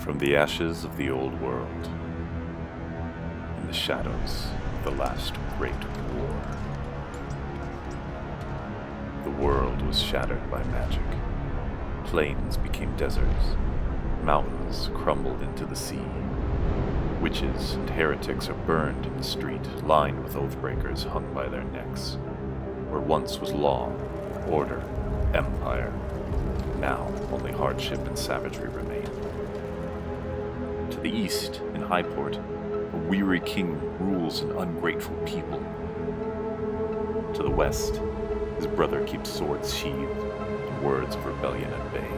From the ashes of the old world, in the shadows of the last great war, the world was shattered by magic. Plains became deserts, mountains crumbled into the sea. Witches and heretics are burned in the street, lined with oathbreakers hung by their necks. Where once was law, order, empire, now only hardship and savagery remain. To the east, in Highport, a weary king rules an ungrateful people. To the west, his brother keeps swords sheathed and words of rebellion at bay.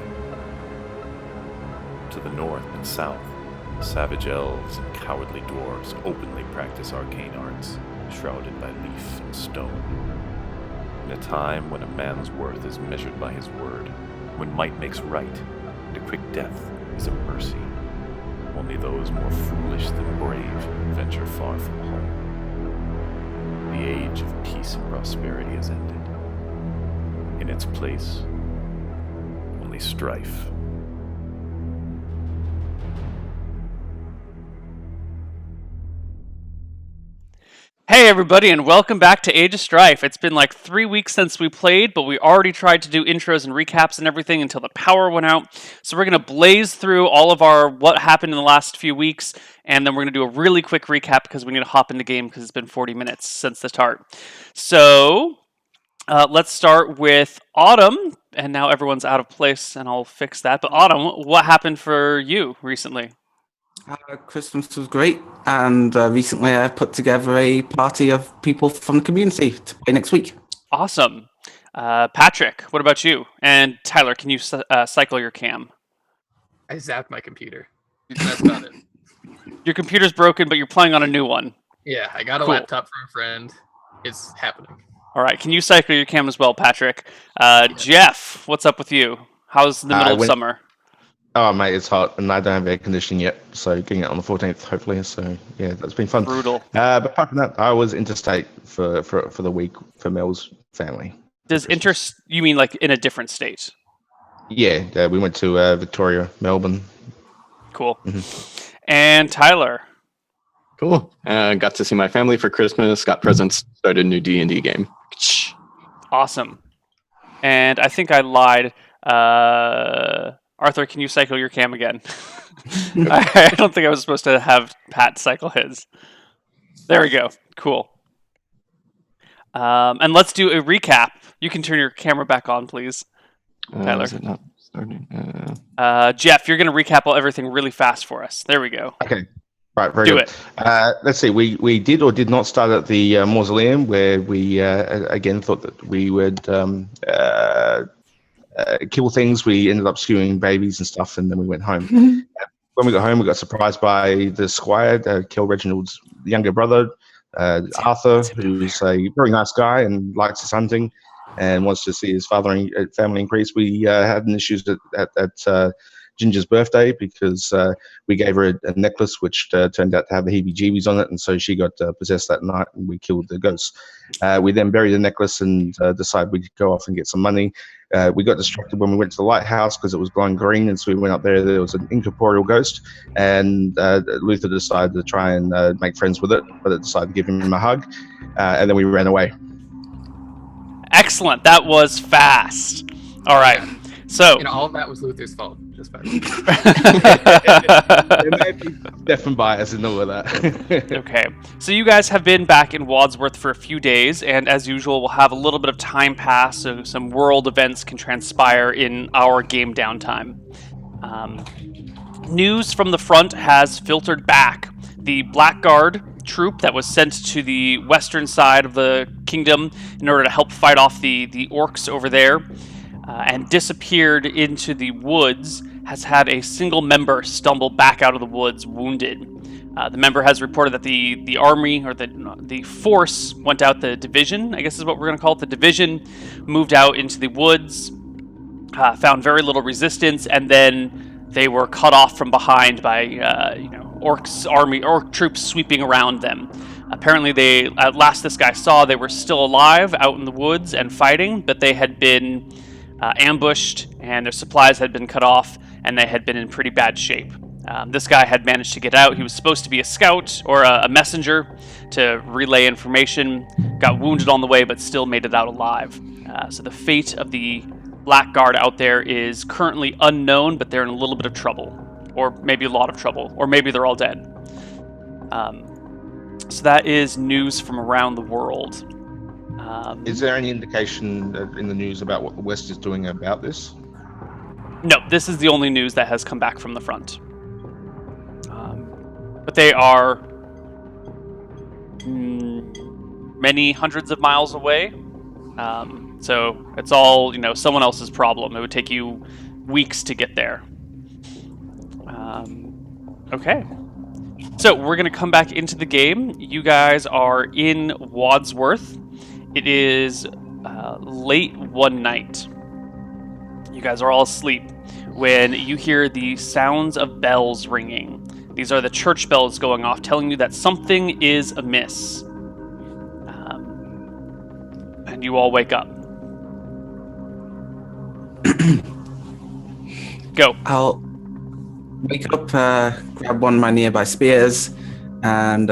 To the north and south, savage elves and cowardly dwarves openly practice arcane arts, shrouded by leaf and stone. In a time when a man's worth is measured by his word, when might makes right, and a quick death is a mercy, only those more foolish than brave venture far from home. The age of peace and prosperity has ended. In its place, only strife. Hey everybody, and welcome back to Age of Strife. It's been like 3 weeks since we played, but we already tried to do intros and recaps and everything until the power went out. So we're going to blaze through all of our what happened in the last few weeks, and then we're going to do a really quick recap because we're going to hop in the game because it's been 40 minutes since the start. So let's start with Autumn, and now everyone's out of place, and I'll fix that. But Autumn, what happened for you recently? Christmas was great, and recently I put together a party of people from the community to play next week. Awesome. Patrick, what about you? And Tyler, can you cycle your cam? I zapped my computer. That's about it. Your computer's broken, but you're playing on a new one. Yeah, I got a Cool. laptop from a friend. It's happening. All right, can you cycle your cam as well, Patrick? Jeff, what's up with you? How's the middle of summer? Oh, mate, it's hot, and I don't have air conditioning yet, so getting it on the 14th, hopefully. So, yeah, that's been fun. Brutal. But apart from that, I was interstate for the week for Mel's family. Does you mean like in a different state? Yeah, we went to Victoria, Melbourne. Cool. Mm-hmm. And Tyler? Cool. Got to see my family for Christmas, got presents, started a new D&D game. Awesome. And I think I lied. Arthur, can you cycle your cam again? I don't think I was supposed to have Pat cycle his. There we go. Cool. And let's do a recap. You can turn your camera back on, please. Tyler. Is it not starting? Jeff, you're going to recap everything really fast for us. There we go. Okay. Right, very do good. It. Let's see. We did or did not start at the mausoleum, where we again thought that we would kill things. We ended up skewing babies and stuff, and then we went home. When we got home, we got surprised by the squire, Kel Reginald's younger brother, Arthur, who's a very nice guy and likes his hunting and wants to see his family increase. We had an issue at Ginger's birthday because we gave her a necklace which turned out to have the heebie-jeebies on it, and so she got possessed that night, and we killed the ghost. We then buried the necklace and decided we'd go off and get some money. We got distracted when we went to the lighthouse because it was glowing green, and so we went up there. There was an incorporeal ghost, and Luther decided to try and make friends with it, but it decided to give him a hug, and then we ran away. Excellent. That was fast. All right. So, all of that was Luther's fault. Just by There may be definite bias in all of that. Okay. So you guys have been back in Wadsworth for a few days, and as usual, we'll have a little bit of time pass so some world events can transpire in our game downtime. News from the front has filtered back. The Blackguard troop that was sent to the western side of the kingdom in order to help fight off the orcs over there and disappeared into the woods has had a single member stumble back out of the woods wounded. The member has reported that the army, or the force, went out, the division, I guess is what we're going to call it, the division moved out into the woods, found very little resistance, and then they were cut off from behind by orc troops sweeping around them. Apparently they, at last this guy saw, they were still alive out in the woods and fighting, but they had been ambushed and their supplies had been cut off and they had been in pretty bad shape. This guy had managed to get out. He was supposed to be a scout or a messenger to relay information. Got wounded on the way, but still made it out alive. So the fate of the Black Guard out there is currently unknown, but they're in a little bit of trouble. Or maybe a lot of trouble. Or maybe they're all dead. So that is news from around the world. Is there any indication in the news about what the West is doing about this? No, this is the only news that has come back from the front. But they are many hundreds of miles away. So it's all, someone else's problem. It would take you weeks to get there. Okay. So we're going to come back into the game. You guys are in Wadsworth. It is late one night. You guys are all asleep when you hear the sounds of bells ringing. These are the church bells going off, telling you that something is amiss. And you all wake up. Go. I'll wake up, grab one of my nearby spears, and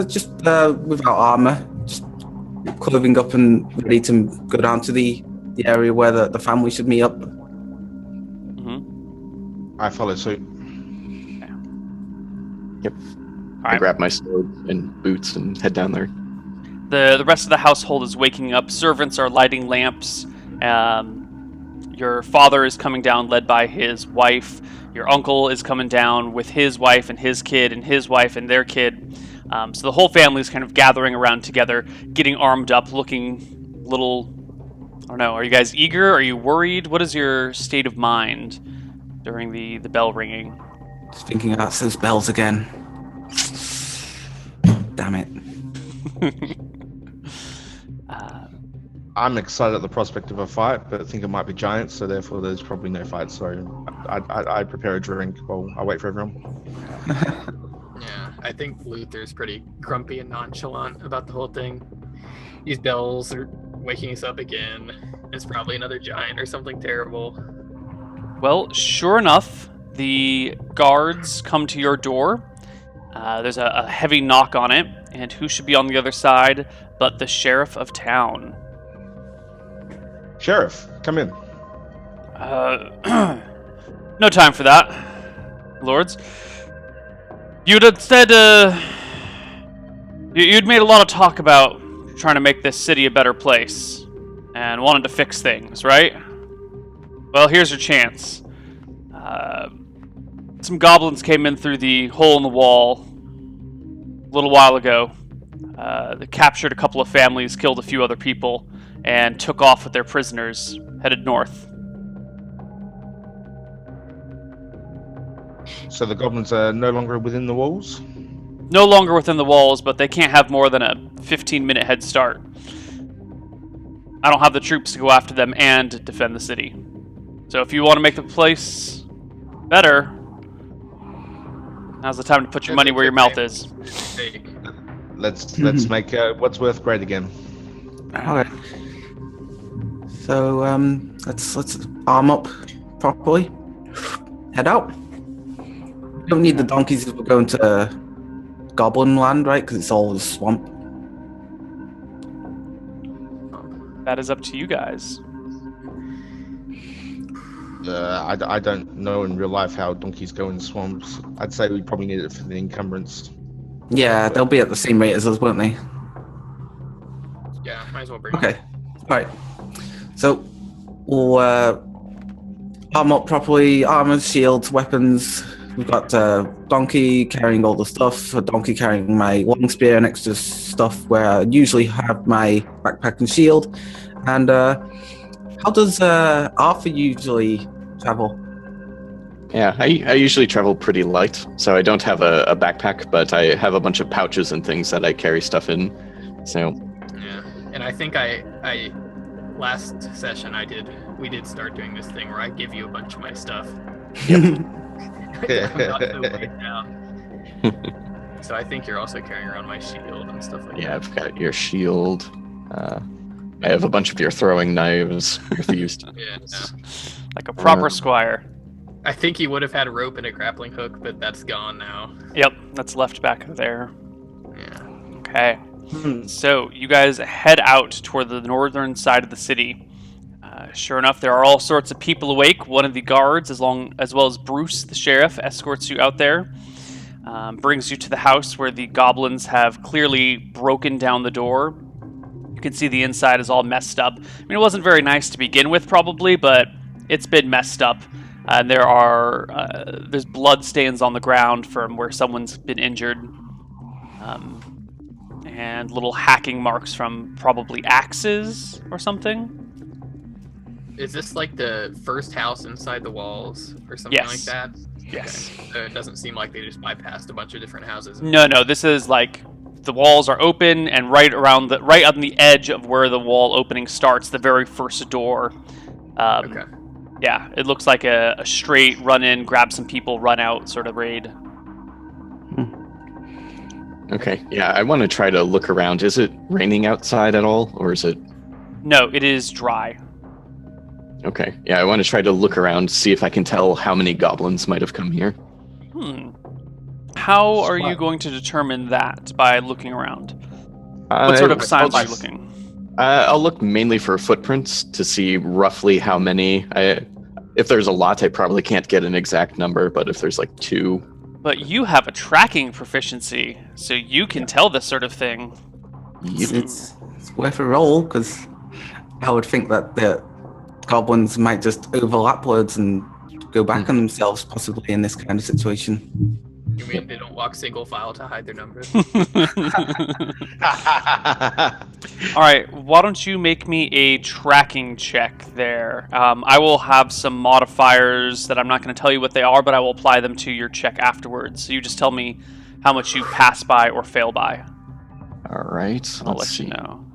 just without armor, just clothing up and ready to go down to the area where the family should meet up. Mm-hmm. I follow suit. Yep. All right. I grab my sword and boots and head down there. The rest of the household is waking up. Servants are lighting lamps. Your father is coming down, led by his wife. Your uncle is coming down with his wife and his kid and his wife and their kid. So the whole family is kind of gathering around together, getting armed up, looking a little... I don't know. Are you guys eager? Are you worried? What is your state of mind during the bell ringing? Just thinking about those bells again. Damn it. I'm excited at the prospect of a fight, but I think it might be giants, so therefore there's probably no fight. So I prepare a drink while I wait for everyone. Yeah, I think Luther's pretty grumpy and nonchalant about the whole thing. These bells are waking us up again. It's probably another giant or something terrible. Well, sure enough, the guards come to your door. There's a heavy knock on it, and who should be on the other side but the sheriff of town? Sheriff, come in. No time for that, lords. You'd said, you'd made a lot of talk about trying to make this city a better place, and wanted to fix things, right? Well, here's your chance. Some goblins came in through the hole in the wall a little while ago. They captured a couple of families, killed a few other people, and took off with their prisoners, headed north. So the goblins are no longer within the walls? No longer within the walls, but they can't have more than a 15-minute head start. I don't have the troops to go after them and defend the city. So if you want to make the place better, now's the time to put your money where your mouth is. Let's make Wadsworth great again. Alright. So let's arm up properly. Head out. We don't need the donkeys if we're going to Goblin land, right? Because it's all a swamp. That is up to you guys. I don't know in real life how donkeys go in swamps. I'd say we probably need it for the encumbrance. Yeah, they'll be at the same rate as us, won't they? Yeah, might as well bring Okay. Alright. So we'll arm up properly, armor, shields, weapons. We've got donkey carrying all the stuff, a donkey carrying my long spear and extra stuff where I usually have my backpack and shield. And how does Arthur usually travel? Yeah, I usually travel pretty light, so I don't have a backpack, but I have a bunch of pouches and things that I carry stuff in. So Yeah, and I think I last session we did start doing this thing where I give you a bunch of my stuff. I'm not so right now. So I think you're also carrying around my shield and stuff like that. yeah, I've got your shield. I have a bunch of your throwing knives, refused. Yeah, no. Like a proper squire. I think he would have had a rope and a grappling hook, but that's gone now. Yep, that's left back there. Yeah. Okay. So you guys head out toward the northern side of the city. Sure enough, there are all sorts of people awake. One of the guards, as well as Bruce, the sheriff, escorts you out there. Brings you to the house where the goblins have clearly broken down the door. You can see the inside is all messed up. I mean, it wasn't very nice to begin with, probably, but it's been messed up. And there's blood stains on the ground from where someone's been injured. And little hacking marks from probably axes or something. Is this like the first house inside the walls or something like that? Yes. Okay. So it doesn't seem like they just bypassed a bunch of different houses. No, this is like the walls are open, and right on the edge of where the wall opening starts, the very first door. Okay. Yeah, it looks like a straight run in, grab some people, run out sort of raid. Okay, yeah, I want to try to look around. Is it raining outside at all, or is it... No, it is dry. Okay, yeah, I want to try to look around, see if I can tell how many goblins might have come here. How are you going to determine that by looking around? What sort of signs are you looking? I'll look mainly for footprints to see roughly how many. If there's a lot, I probably can't get an exact number, but if there's like 2... But you have a tracking proficiency, so you can tell this sort of thing. It's worth a roll, because I would think that the goblins might just overlap words and go back on themselves, possibly in this kind of situation. You mean they don't walk single file to hide their numbers? All right, why don't you make me a tracking check there? I will have some modifiers that I'm not going to tell you what they are, but I will apply them to your check afterwards. So you just tell me how much you pass by or fail by. All right, I'll let you know.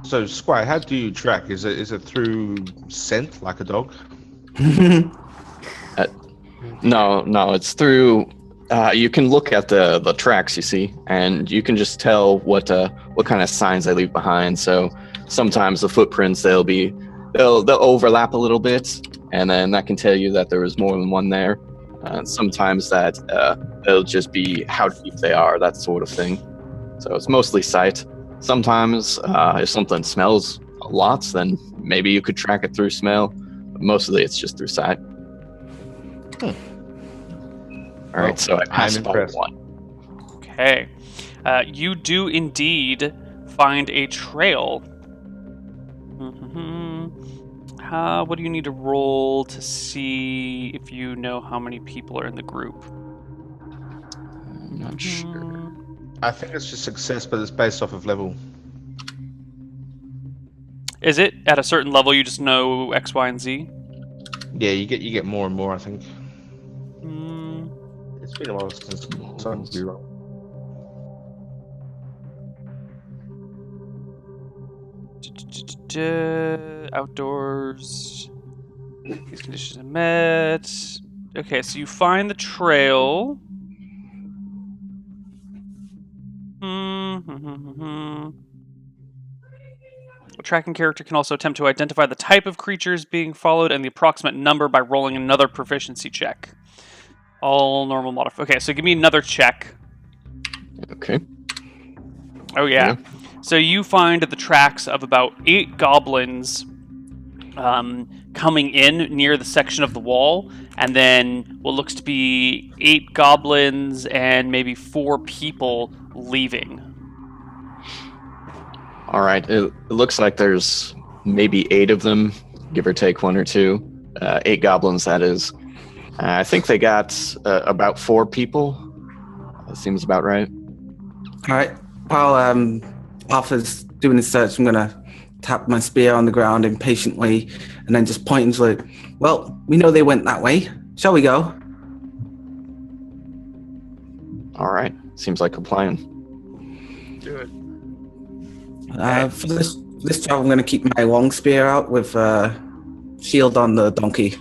So, Squire, how do you track? Is it through scent, like a dog? No, it's through. You can look at the tracks you see, and you can just tell what kind of signs they leave behind. So sometimes the footprints they'll overlap a little bit, and then that can tell you that there was more than one there. Sometimes that it'll just be how deep they are, that sort of thing. So it's mostly sight. Sometimes if something smells a lot, then maybe you could track it through smell. But mostly it's just through sight. All right, so I passed by 1. Okay. You do indeed find a trail. What do you need to roll to see if you know how many people are in the group? I'm not sure. I think it's just success, but it's based off of level. Is it at a certain level you just know X, Y, and Z? Yeah, you get more and more, I think. It's been a while since something to be wrong. Outdoors. These conditions are met. Okay, so you find the trail. A tracking character can also attempt to identify the type of creatures being followed and the approximate number by rolling another proficiency check. All normal modifier. Okay, so give me another check. Okay. Oh, yeah. So you find the tracks of about 8 goblins coming in near the section of the wall, and then what looks to be 8 goblins and maybe 4 people leaving. All right. It looks like there's maybe 8 of them, give or take 1 or 2. 8 goblins, that is. I think they got about 4 people. That seems about right. All right. While Arthur's doing his search, I'm going to tap my spear on the ground impatiently and then just point and like, well, we know they went that way. Shall we go? All right. Seems like a plan. Do it. For this job, I'm going to keep my long spear out with shield on the donkey.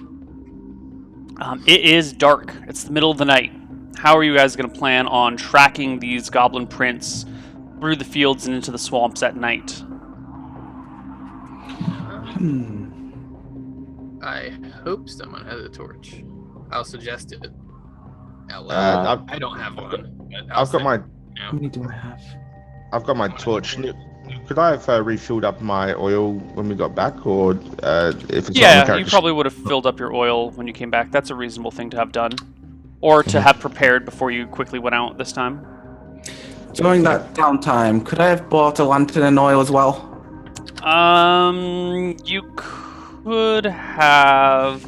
It is dark. It's the middle of the night. How are you guys going to plan on tracking these goblin prints through the fields and into the swamps at night? I hope someone has a torch. I'll suggest it. Out Uh, loud. I don't have one. But I've got my How many do I have? I've got my torch. Could I have refilled up my oil when we got back, or if it's not on the Yeah, you character probably would have filled up your oil when you came back. That's a reasonable thing to have done. Or to have prepared before you quickly went out this time. During that downtime, could I have bought a lantern and oil as well? You could have...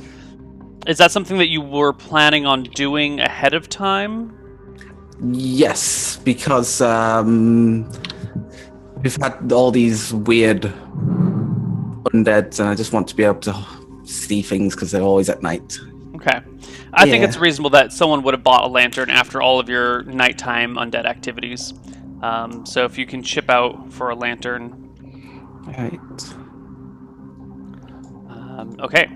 Is that something that you were planning on doing ahead of time? Yes, because we've had all these weird undeads, and I just want to be able to see things because they're always at night. Okay. I think Yeah. it's reasonable that someone would have bought a lantern after all of your nighttime undead activities. So if you can chip out for a lantern. Right. Okay.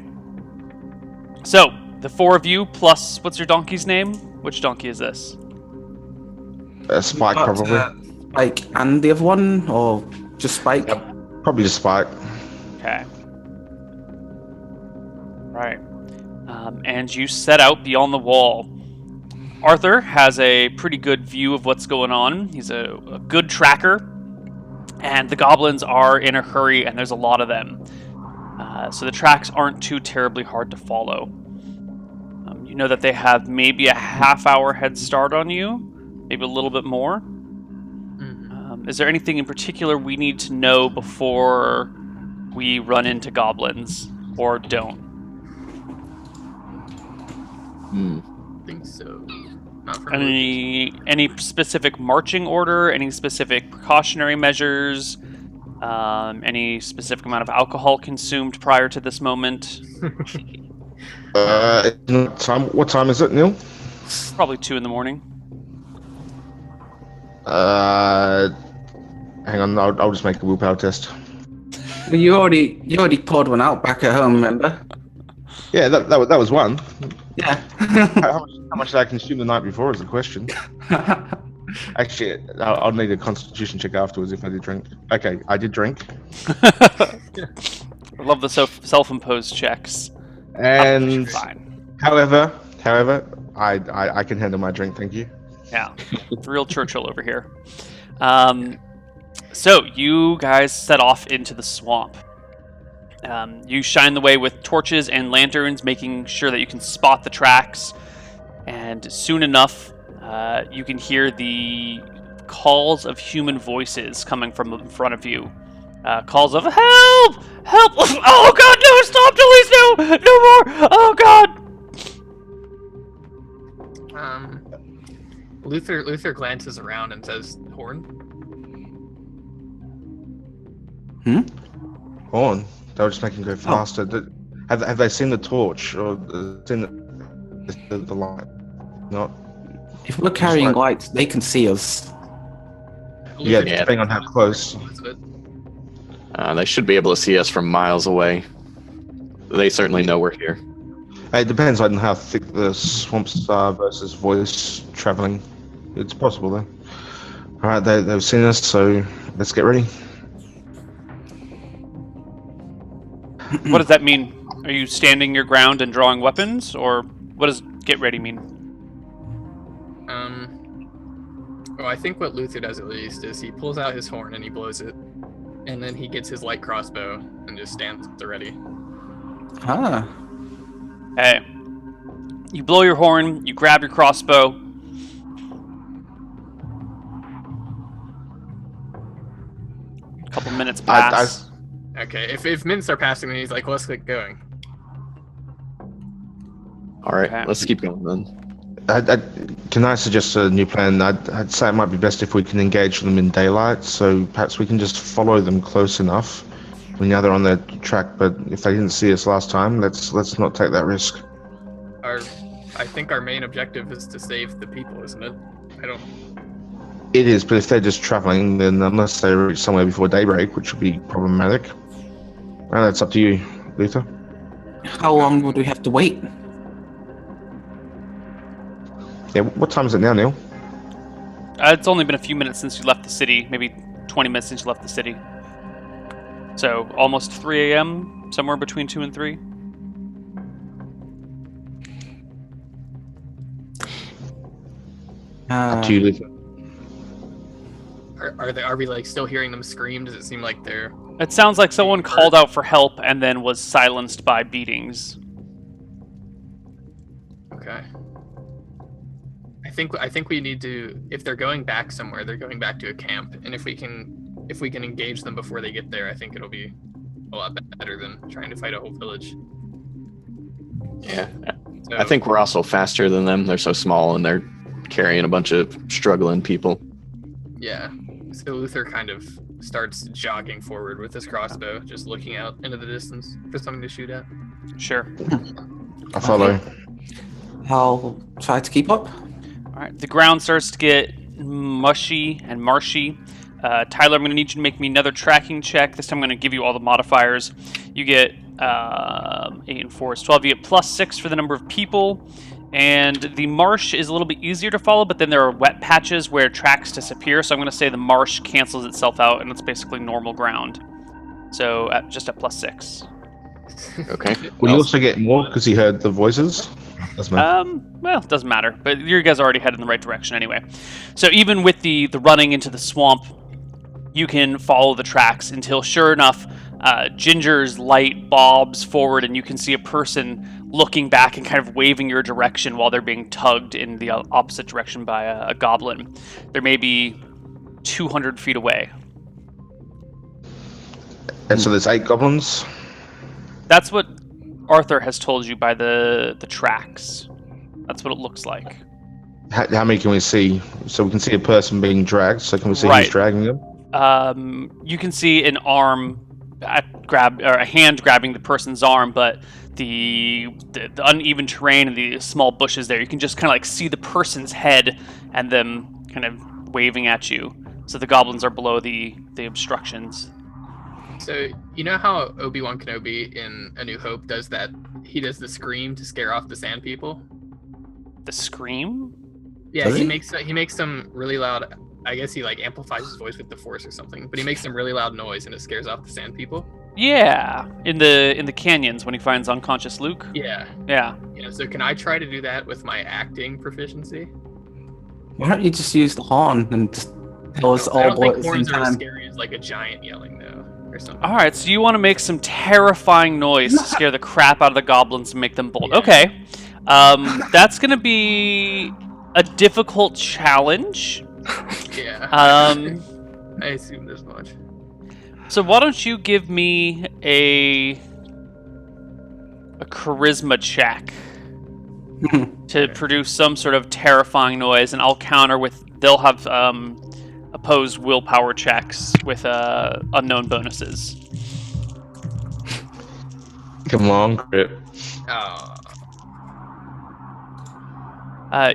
So, the four of you plus, what's your donkey's name? Which donkey is this? Spike, But, probably. Spike and the other one, or just Spike? Probably just Spike. Okay. Right. And you set out beyond the wall. Arthur has a pretty good view of what's going on. He's a good tracker. And the goblins are in a hurry, and there's a lot of them. So the tracks aren't too terribly hard to follow. You know that they have maybe a half-hour head start on you, maybe a little bit more. Is there anything in particular we need to know before we run into goblins, or don't? I think so. Not for me. Any specific marching order? Any specific precautionary measures? Any specific amount of alcohol consumed prior to this moment? What time is it, Neil? Probably 2 in the morning. Hang on, I'll just make a willpower test. Well, you already poured one out back at home, remember? Yeah, that was one. Yeah. How much did I consume the night before is the question. Actually, I'll need a constitution check afterwards if I did drink. Okay, I did drink. I love the self-imposed checks. And Fine. however, I can handle my drink, thank you. Yeah, it's real Churchill over here. So you guys set off into the swamp. You shine the way with torches and lanterns, making sure that you can spot the tracks. And soon enough, you can hear the calls of human voices coming from in front of you. Calls of help! Help! Oh God, no! Stop, please, no! No more! Oh God! Luther glances around and says, "Horn." On. They were just making go faster. Have they seen the torch or seen the light? Not. If we're carrying lights, they can see us. Yeah, Luther depending on how close. They should be able to see us from miles away. They certainly know we're here. It depends on how thick the swamps are versus voice traveling. It's possible though. All right, they've seen us, so let's get ready. What does that mean? Are you standing your ground and drawing weapons, or what does get ready mean? Well, I think what Luther does at least is he pulls out his horn and he blows it, and then he gets his light crossbow and just stands at the ready. Ah. Hey, you blow your horn, you grab your crossbow. A couple minutes pass. Okay, if minutes are passing, then he's like, let's get going. All right, Okay. let's keep going then. Can I suggest a new plan? I'd say it might be best if we can engage them in daylight, so perhaps we can just follow them close enough. We know they're on their track, but if they didn't see us last time, let's not take that risk. I think our main objective is to save the people, isn't it? It is, but if they're just traveling, then unless they reach somewhere before daybreak, which would be problematic. Well, that's up to you, Luther. How long would we have to wait? Yeah, what time is it now, Neil? It's only been a few minutes since you left the city, maybe 20 minutes since you left the city. So almost 3 a.m., somewhere between 2 and 3. Up to you, Luther. Are we like still hearing them scream? Does it seem like they're? It sounds like someone called out for help and then was silenced by beatings. Okay. I think we need to. If they're going back somewhere, they're going back to a camp, and if we can engage them before they get there, I think it'll be a lot better than trying to fight a whole village. Yeah. So, I think we're also faster than them. They're so small and they're carrying a bunch of struggling people. Yeah. So Luther kind of starts jogging forward with his crossbow, just looking out into the distance for something to shoot at. Sure. I follow. I'll try to keep up. All right. The ground starts to get mushy and marshy. Tyler, I'm going to need you to make me another tracking check. This time I'm going to give you all the modifiers. You get 8 and 4 is 12. You get +6 for the number of people. And the marsh is a little bit easier to follow, but then there are wet patches where tracks disappear. So I'm going to say the marsh cancels itself out, and it's basically normal ground. So just at +6. Okay. Will you also get more because he heard the voices? Doesn't matter. Well, it doesn't matter. But you guys are already headed in the right direction anyway. So even with the running into the swamp, you can follow the tracks until, sure enough, Ginger's light bobs forward, and you can see a person looking back and kind of waving your direction while they're being tugged in the opposite direction by a goblin. They're maybe 200 feet away. And so there's 8 goblins. That's what Arthur has told you by the tracks. That's what it looks like. How many can we see? So we can see a person being dragged. So can we see Right. who's dragging them? You can see an arm or a hand grabbing the person's arm, but the uneven terrain and the small bushes there, you can just kind of like see the person's head and them kind of waving at you. So the goblins are below the obstructions. So you know how Obi-Wan Kenobi in A New Hope does that? He does the scream to scare off the sand people. The scream? Yeah, Does he he? makes some really loud. I guess he like amplifies his voice with the Force or something. But he makes some really loud noise and it scares off the sand people. Yeah, in the canyons when he finds unconscious Luke. Yeah. Yeah. Yeah. So can I try to do that with my acting proficiency? Why don't you just use the horn and just tell us I all don't think at the same horns are as time? scary as like a giant yelling though, or something. All right, so you want to make some terrifying noise to scare the crap out of the goblins and make them bold. Yeah. Okay. That's going to be a difficult challenge. Yeah. I assume this much. So why don't you give me a charisma check to produce some sort of terrifying noise, and I'll counter with. They'll have opposed willpower checks with unknown bonuses. Come on, Crit. Oh.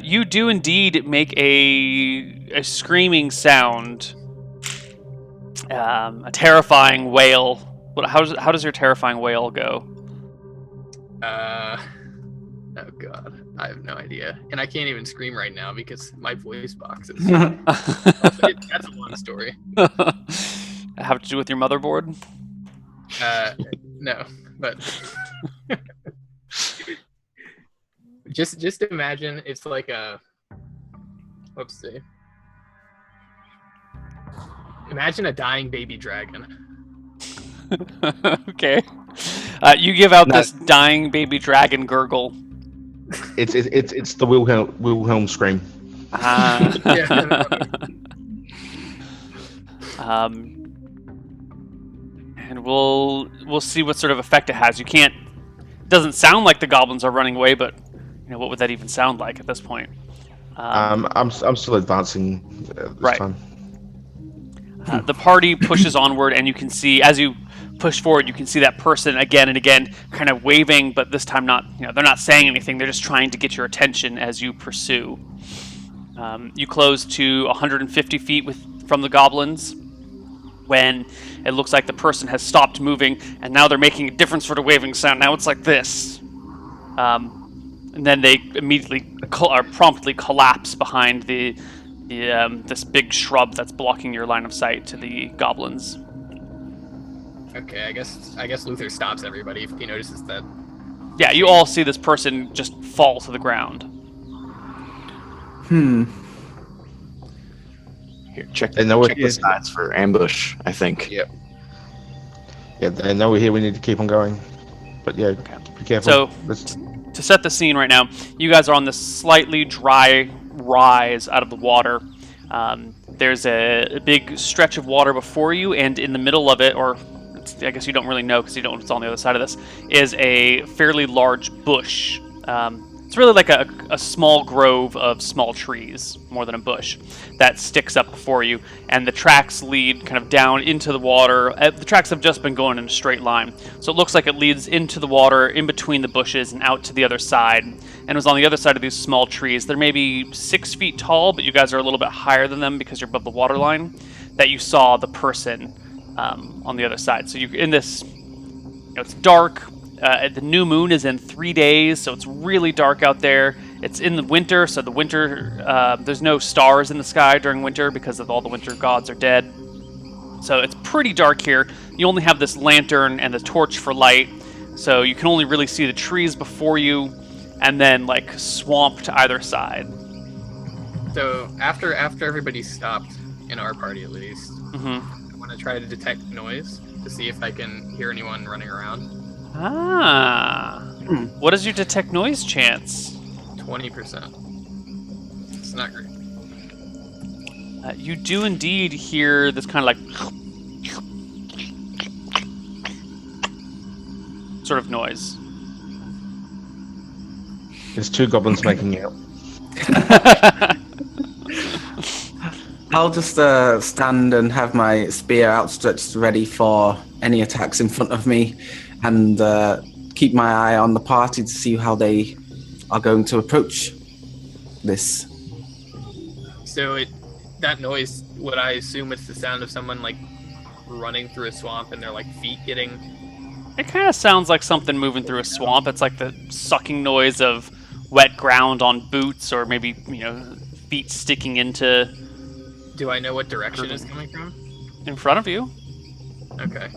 You do indeed make a screaming sound, a terrifying wail. How does your terrifying wail go? Oh god, I have no idea, and I can't even scream right now because my voice box is. That's a long story. Have to do with your motherboard? No, but just imagine it's like a. Let's see. Imagine a dying baby dragon. Okay. You give out this dying baby dragon gurgle. It's the Wilhelm scream. Yeah. And we'll see what sort of effect it has. It doesn't sound like the goblins are running away, but what would that even sound like at this point? I'm still advancing this right. time. The party pushes onward, and you can see as you push forward, you can see that person again and again, kind of waving, but this time not. They're not saying anything. They're just trying to get your attention as you pursue. You close to 150 feet from the goblins, when it looks like the person has stopped moving, and now they're making a different sort of waving sound. Now it's like this. And then they immediately promptly collapse behind this big shrub that's blocking your line of sight to the goblins. Okay, I guess Luther stops everybody if he notices that. Yeah, you all see this person just fall to the ground. Here, check They know we're check here. the sides for ambush, I think. Yeah. Yeah, they know we're here. We need to keep on going. But yeah, be careful. So, Let's- to set the scene right now, you guys are on this slightly dry rise out of the water. There's a big stretch of water before you, and in the middle of it, or I guess you don't really know because you don't know what's on the other side of this, is a fairly large bush. It's really like a small grove of small trees, more than a bush, that sticks up before you, and the tracks lead kind of down into the water. The tracks have just been going in a straight line, so it looks like it leads into the water, in between the bushes, and out to the other side. And it was on the other side of these small trees. They're maybe 6 feet tall, but you guys are a little bit higher than them because you're above the water line, that you saw the person on the other side. So you in this, it's dark. The new moon is in 3 days, so it's really dark out there. It's in the winter, so the winter, there's no stars in the sky during winter because of all the winter gods are dead. So it's pretty dark here. You only have this lantern and the torch for light, so you can only really see the trees before you, and then like swamp to either side. So after everybody stopped, in our party at least, I want to try to detect noise to see if I can hear anyone running around. What is your detect noise chance? 20%. It's not great. You do indeed hear this kind of like sort of noise. There's 2 goblins making out. I'll just stand and have my spear outstretched ready for any attacks in front of me, and keep my eye on the party to see how they are going to approach this. So that noise, would I assume it's the sound of someone like running through a swamp and their like feet getting... It kind of sounds like something moving through a swamp. It's like the sucking noise of wet ground on boots, or maybe, feet sticking into... Do I know what direction it's coming from? In front of you. Okay.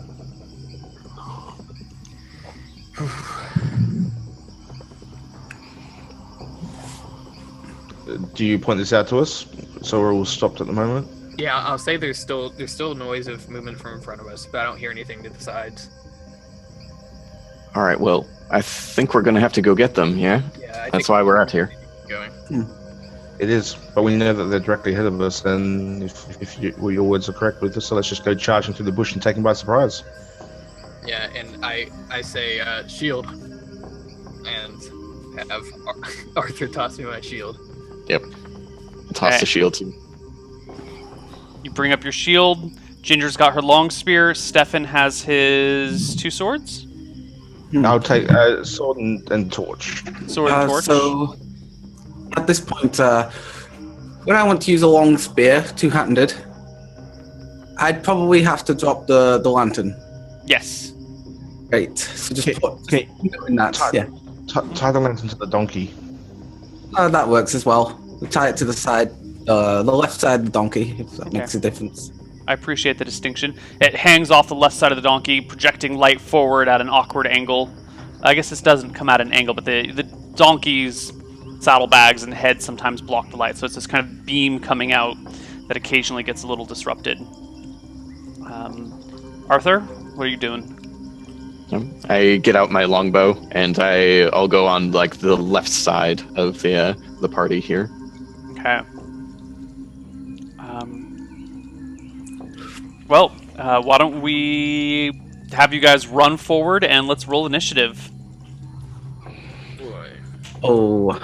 Do you point this out to us? So we're all stopped at the moment. Yeah, I'll say there's still noise of movement from in front of us, but I don't hear anything to the sides. All right, well, I think we're going to have to go get them, yeah? Yeah, That's why we're out here. Going. It is, but we know that they're directly ahead of us, and if your words are correct with us, so let's just go charging through the bush and take them by surprise. Yeah, and I say shield, and have Arthur toss me my shield. Yep. Toss Okay. the shield too. You bring up your shield. Ginger's got her long spear. Stefan has his 2 swords. I'll take sword and torch. Sword and torch. So, at this point, when I want to use a long spear, 2-handed, I'd probably have to drop the lantern. Yes. Great. So just Okay, put okay. in that. Tie- Yeah. Tie the lantern to the donkey. That works as well. We'll tie it to the side, the left side of the donkey, if that Okay. makes a difference. I appreciate the distinction. It hangs off the left side of the donkey, projecting light forward at an awkward angle. I guess this doesn't come at an angle, but the donkey's saddlebags and head sometimes block the light, so it's this kind of beam coming out that occasionally gets a little disrupted. Arthur, what are you doing? I get out my longbow and I'll go on like the left side of the party here. Okay. Well, why don't we have you guys run forward and let's roll initiative. Boy. Oh.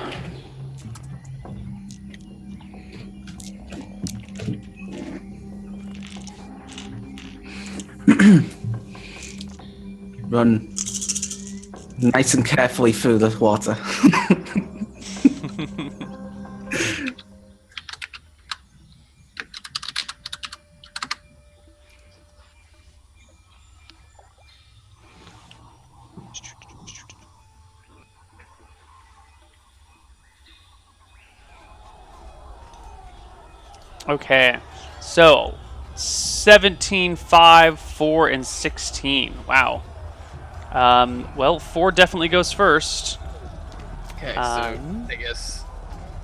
Run nice and carefully through the water. Okay, so 17, 5, 4, and 16. Wow. Well, 4 definitely goes first. Okay, so I guess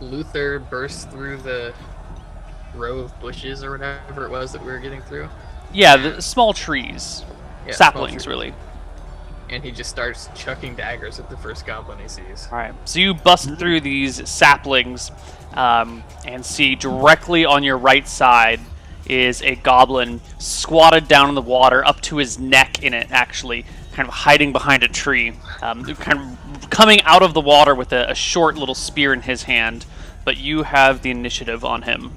Luther bursts through the row of bushes or whatever it was that we were getting through. Yeah, the small trees. Yeah, Saplings, small really. trees. And he just starts chucking daggers at the first goblin he sees. Alright, so you bust through these saplings and see directly on your right side is a goblin squatted down in the water, up to his neck in it, actually, kind of hiding behind a tree, kind of coming out of the water with a short little spear in his hand, but you have the initiative on him.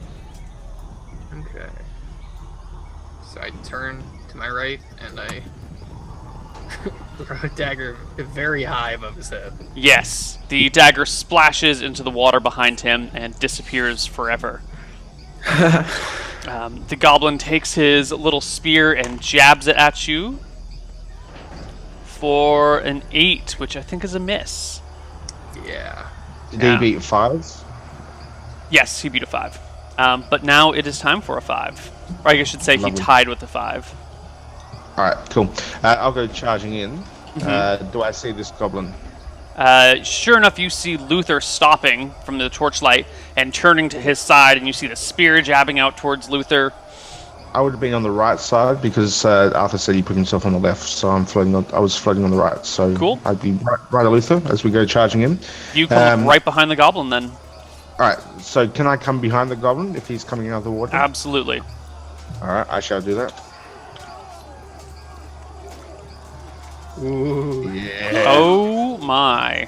Okay. So I turn to my right and I throw a dagger very high above his head. Yes, the dagger splashes into the water behind him and disappears forever. The goblin takes his little spear and jabs it at you for an 8, which I think is a miss. Yeah. Did he beat 5? Yes, he beat a 5. But now it is time for a 5. Or I should say he Lovely. tied with a 5. All right, cool. I'll go charging in. Do I see this goblin? Sure enough, you see Luther stopping from the torchlight and turning to his side, and you see the spear jabbing out towards Luther. I would have been on the right side because Arthur said he put himself on the left, so I was floating on the right. So Cool. I'd be right at Luther as we go charging in. You come up right behind the goblin then. All right, so can I come behind the goblin if he's coming out of the water? Absolutely. All right, I shall do that. Ooh. Yeah. Oh my.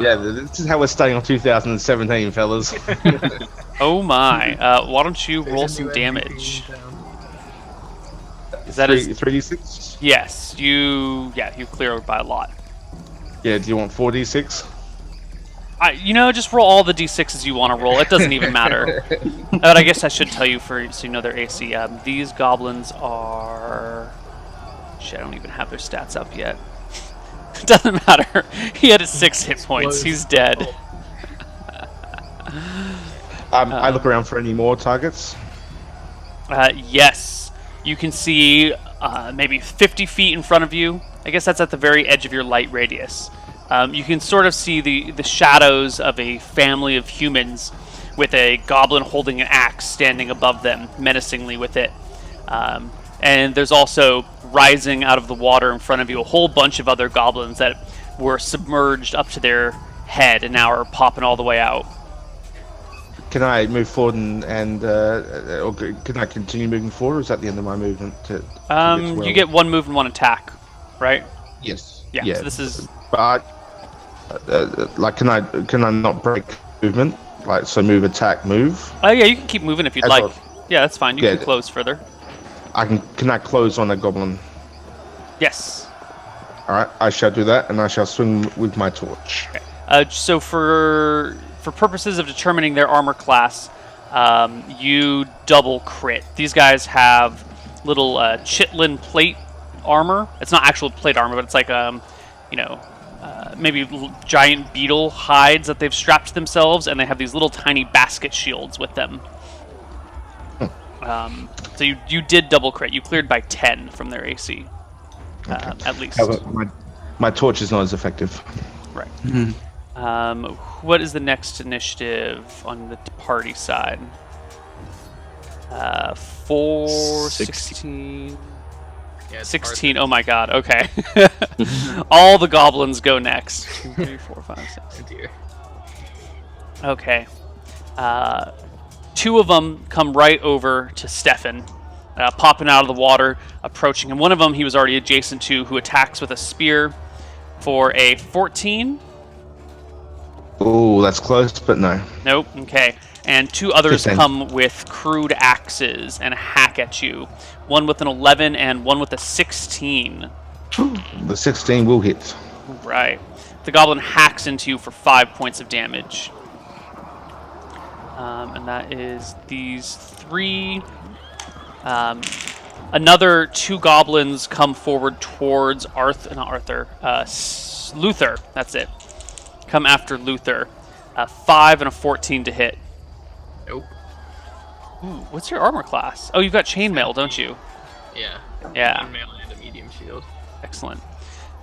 Yeah, this is how we're starting off 2017, fellas. Oh my. Why don't you roll There's a some new MVP damage? in town. Is that is 3d6? Yes, you cleared by a lot. Yeah, do you want 4d6? Just roll all the d6s you want to roll. It doesn't even matter. But I guess I should tell you so you know their AC. These goblins are... Shit, I don't even have their stats up yet. It doesn't matter. He had 6 hit points. He's dead. I look around for any more targets. Yes. You can see maybe 50 feet in front of you. I guess that's at the very edge of your light radius. You can sort of see the shadows of a family of humans with a goblin holding an axe standing above them, menacingly with it. And there's also, rising out of the water in front of you, a whole bunch of other goblins that were submerged up to their head and now are popping all the way out. Can I move forward or can I continue moving forward, or is that the end of my movement? You get 1 move and 1 attack, right? Yes. Yeah. So this is... But can I not break movement? Like, so move, attack, move. Oh yeah, you can keep moving if you'd As like. well. Yeah, that's fine. You can close further. Can I close on a goblin? Yes. All right, I shall do that, and I shall swing with my torch. Okay. So for purposes of determining their armor class, you double crit. These guys have little chitlin plate armor. It's not actual plate armor, but it's like maybe giant beetle hides that they've strapped to themselves, and they have these little tiny basket shields with them. So you did double crit. You cleared by 10 from their AC, at least. My torch is not as effective. Right. What is the next initiative on the party side? 4, 16... Yeah, it's 16. Oh my god, okay. All the goblins go next. 2, 3, 4, 5, 6. Oh dear. Okay. 2 of them come right over to Stefan, popping out of the water, approaching him. One of them he was already adjacent to, who attacks with a spear for a 14. Oh, that's close, but no. Nope, okay. And 2 others 15. come with crude axes and hack at you. One with an 11 and one with a 16. The 16 will hit. Right. The goblin hacks into you for 5 points of damage. And that is these 3. Another 2 goblins come forward towards Luther. That's it. Come after Luther. 5 and a 14 to hit. Nope. Ooh, what's your armor class? Oh, you've got chainmail, don't you? Yeah. Yeah. Mail and a medium shield. Excellent.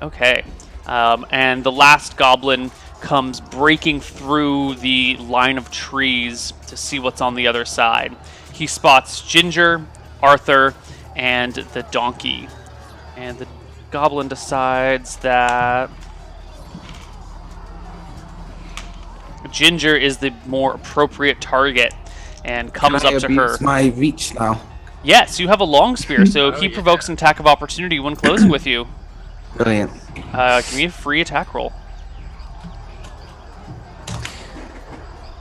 Okay. And the last goblin comes breaking through the line of trees to see what's on the other side. he spots Ginger, Arthur, and the donkey. And the goblin decides that Ginger is the more appropriate target and comes Can I up to her. abuse my reach now? Yes, you have a long spear, so Oh, he yeah. provokes an attack of opportunity when closing with you. Brilliant. Give me a free attack roll.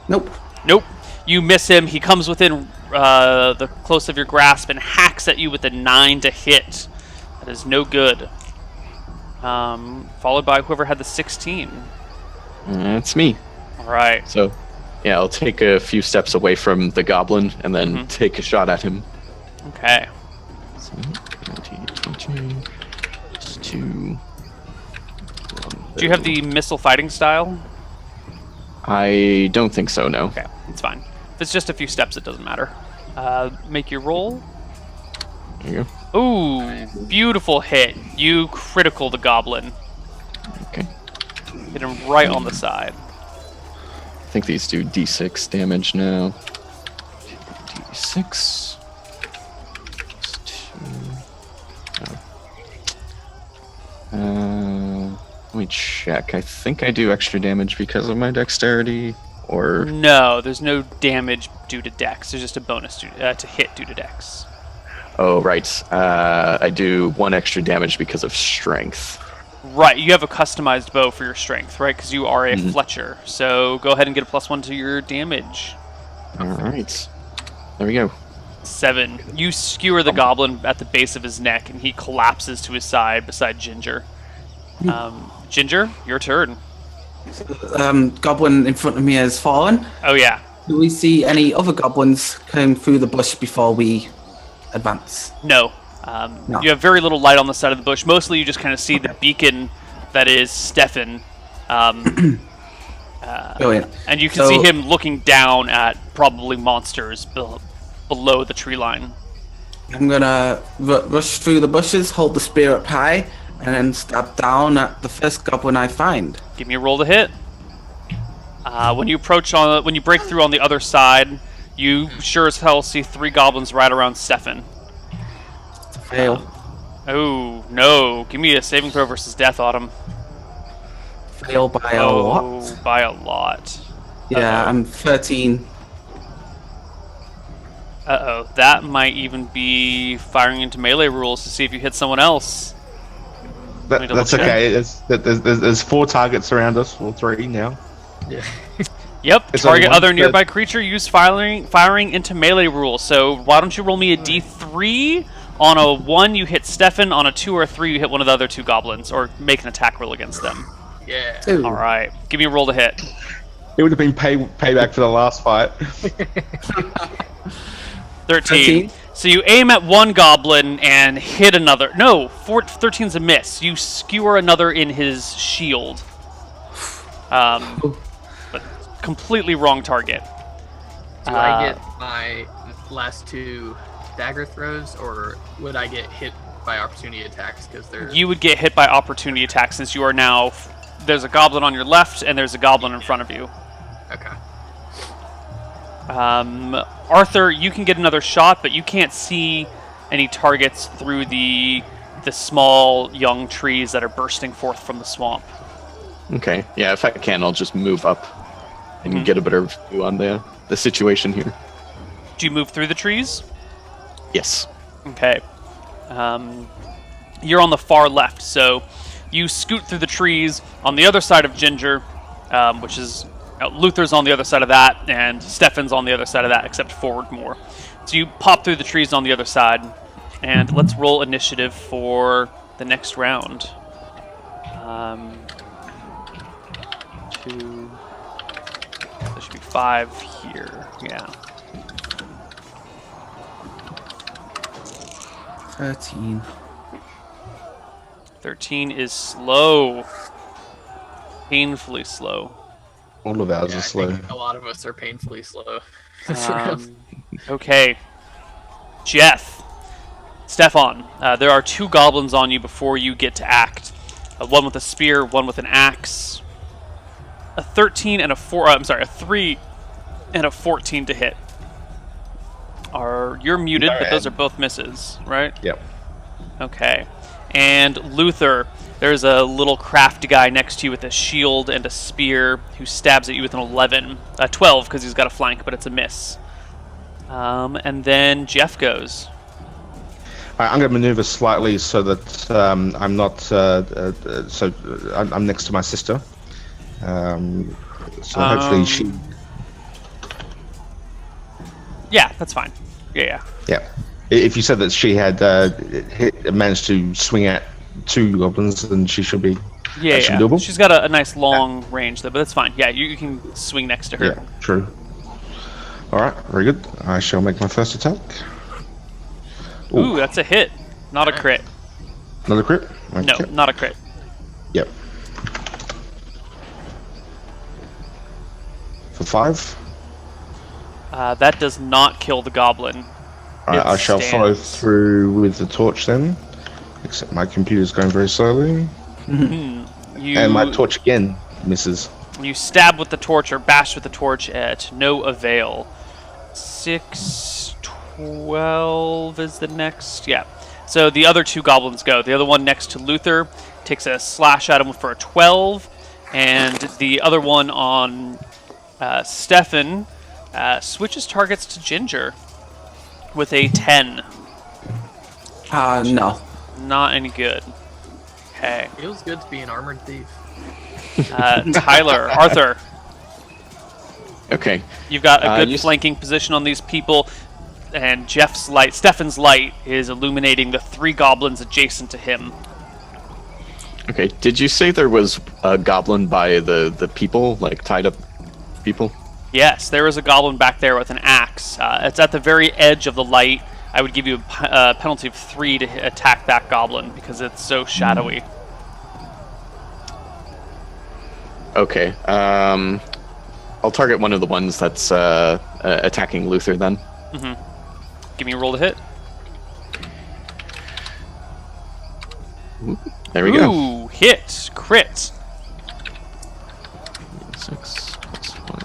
Nope. Nope. You miss him. He comes within the close of your grasp and hacks at you with a 9 to hit. That is no good. Followed by whoever had the 16. It's me. All right. So, yeah, I'll take a few steps away from the goblin and then take a shot at him. Okay. So, 20, plus 2. Do you have the missile fighting style? I don't think so, no. Okay, it's fine. If it's just a few steps, it doesn't matter. Make your roll. There you go. Ooh, beautiful hit. You critical the goblin. Okay. Hit him right on the side. I think these do d6 damage now. D6. Plus 2. Let me check. I think I do extra damage because of my dexterity, or... No, there's no damage due to dex. There's just a bonus to hit due to dex. Oh, right. I do 1 extra damage because of strength. Right, you have a customized bow for your strength, right? Because you are a Fletcher. So go ahead and get a +1 to your damage. All right. There we go. 7. You skewer the goblin at the base of his neck, and he collapses to his side beside Ginger. Ginger, your turn. Goblin in front of me has fallen. Oh, yeah. Do we see any other goblins coming through the bush before we advance? No. No. You have very little light on the side of the bush. Mostly you just kind of see the beacon that is Stefan. Brilliant. And you can see him looking down at probably monsters below the tree line. I'm gonna rush through the bushes, hold the spear up high, and then stab down at the first goblin I find. Give me a roll to hit. When you break through on the other side, you sure as hell see 3 goblins right around Stefan. Fail. Oh no! Give me a saving throw versus death, Autumn. Fail by a lot. By a lot. Yeah, I'm 13. Uh-oh, that might even be firing into melee rules to see if you hit someone else. Let me double That's check. okay. There's 4 targets around us, or 3 now. Yeah. Yep, It's target only one other that- nearby creature, use firing into melee rules. So why don't you roll me a d3? On a 1, you hit Stefan. On a 2 or 3, you hit one of the other 2 goblins, or make an attack roll against them. Yeah. Ooh. All right, give me a roll to hit. It would have been payback for the last fight. 13. So you aim at one goblin and hit another. No, 13's a miss. You skewer another in his shield. But completely wrong target. Do I get my last 2 dagger throws, or would I get hit by opportunity attacks because they're... You would get hit by opportunity attack since you are now... There's a goblin on your left and there's a goblin in front of you. Okay. Arthur, you can get another shot, but you can't see any targets through the small young trees that are bursting forth from the swamp. Okay. Yeah, if I can, I'll just move up and get a better view on the situation here. Do you move through the trees? Yes. Okay. You're on the far left, so you scoot through the trees on the other side of Ginger, which is Luther's on the other side of that, and Stefan's on the other side of that, except forward more. So you pop through the trees on the other side, and let's roll initiative for the next round. 2. There should be 5 here. Yeah. 13. 13 is slow. Painfully slow. All of ours Yeah, are I slow. think a lot of us are painfully slow. Okay. Jeff. Stefan, there are 2 goblins on you before you get to act. One with a spear, one with an axe. A 13 and a 4. I'm sorry, a 3 and a 14 to hit. You're muted, No, but those are both misses, right? Yep. Okay. And Luther, there's a little crafty guy next to you with a shield and a spear who stabs at you with an 12 because he's got a flank, but it's a miss. And then Jeff goes. I'm going to maneuver slightly so that I'm not. I'm next to my sister. So hopefully she. Yeah, that's fine. Yeah. Yeah. If you said that she had managed to swing at 2 goblins, then she should be. Yeah. doable. She's got a nice long range though, but that's fine. Yeah, you can swing next to her. Yeah, true. All right, very good. I shall make my first attack. Ooh, that's a hit. Not a crit. Another crit? Okay. No, not a crit. Yep. For 5. That does not kill the goblin. Alright, I shall follow stands. through with the torch then. Except my computer's going very slowly. And my torch again misses. You stab with the torch or bash with the torch to no avail. 6, 12 is the next. Yeah. So the other 2 goblins go. The other one next to Luther takes a slash at him for a 12. And the other one on Stefan switches targets to Ginger with a 10. No. Not any good. Okay. Feels good to be an armored thief. Tyler, Arthur, Okay. you've got a good you- flanking position on these people, and Stefan's light is illuminating the 3 goblins adjacent to him. Okay. Did you say there was a goblin by the people, like tied up people? Yes, there is a goblin back there with an axe. It's at the very edge of the light. I would give you a penalty of 3 to attack that goblin because it's so shadowy. Okay. I'll target one of the ones that's attacking Luther then. Give me a roll to hit. There we go. Ooh, hit, crit. 6 plus 1.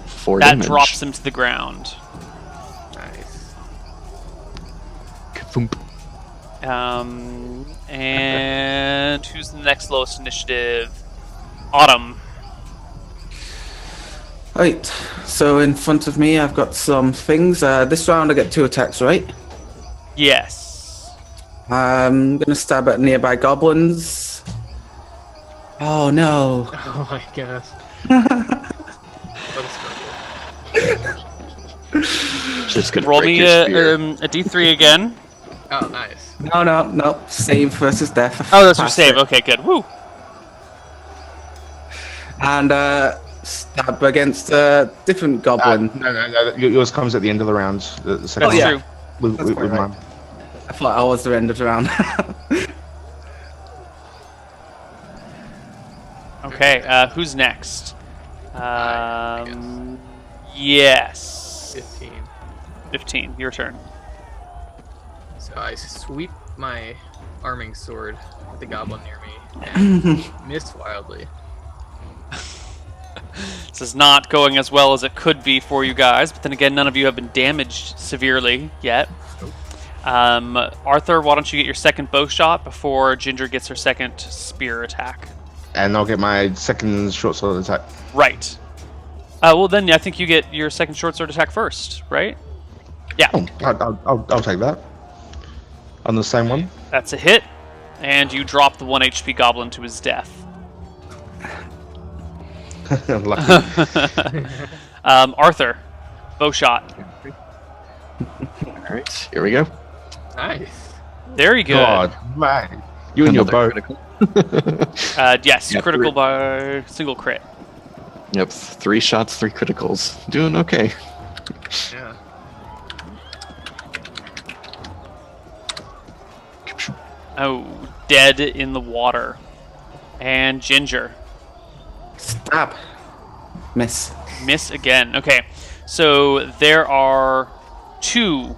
4 That damage. drops him to the ground. Nice. Ka-thump. And who's the next lowest initiative? Autumn. Right, so in front of me I've got some things. This round I get 2 attacks, right? Yes. I'm gonna stab at nearby goblins. Oh no. Oh my gosh. What a struggle. Just gonna Roll break me your spear. a d3 again. Oh, nice. No. Save versus death. Oh, that's your Pass save. it. Okay, good. Woo. And stab against a different goblin. No. Yours comes at the end of the round. The second That's yeah. true. With, That's with, quite with right. mine. I thought I was the end of the round. Okay, who's next? Yes. 15. 15, your turn. So I sweep my arming sword at the goblin near me and miss wildly. This is not going as well as it could be for you guys, but then again, none of you have been damaged severely yet. Arthur, why don't you get your second bow shot before Ginger gets her second spear attack? And I'll get my second short sword attack. Right. Well, then I think you get your second short sword attack first, right? Yeah, Oh, I'll take that. On the same one. that's a hit, and you drop the 1 HP goblin to his death. Lucky. Arthur, bow shot. All right, here we go. Nice. Very good. God, man. You and your bow. Another critical. Yes, Yeah, critical 3. by single crit. Yep, 3 shots, 3 criticals. Doing okay. Yeah. Oh, dead in the water. And Ginger. Stab. Miss. Miss again. Okay, so there are 2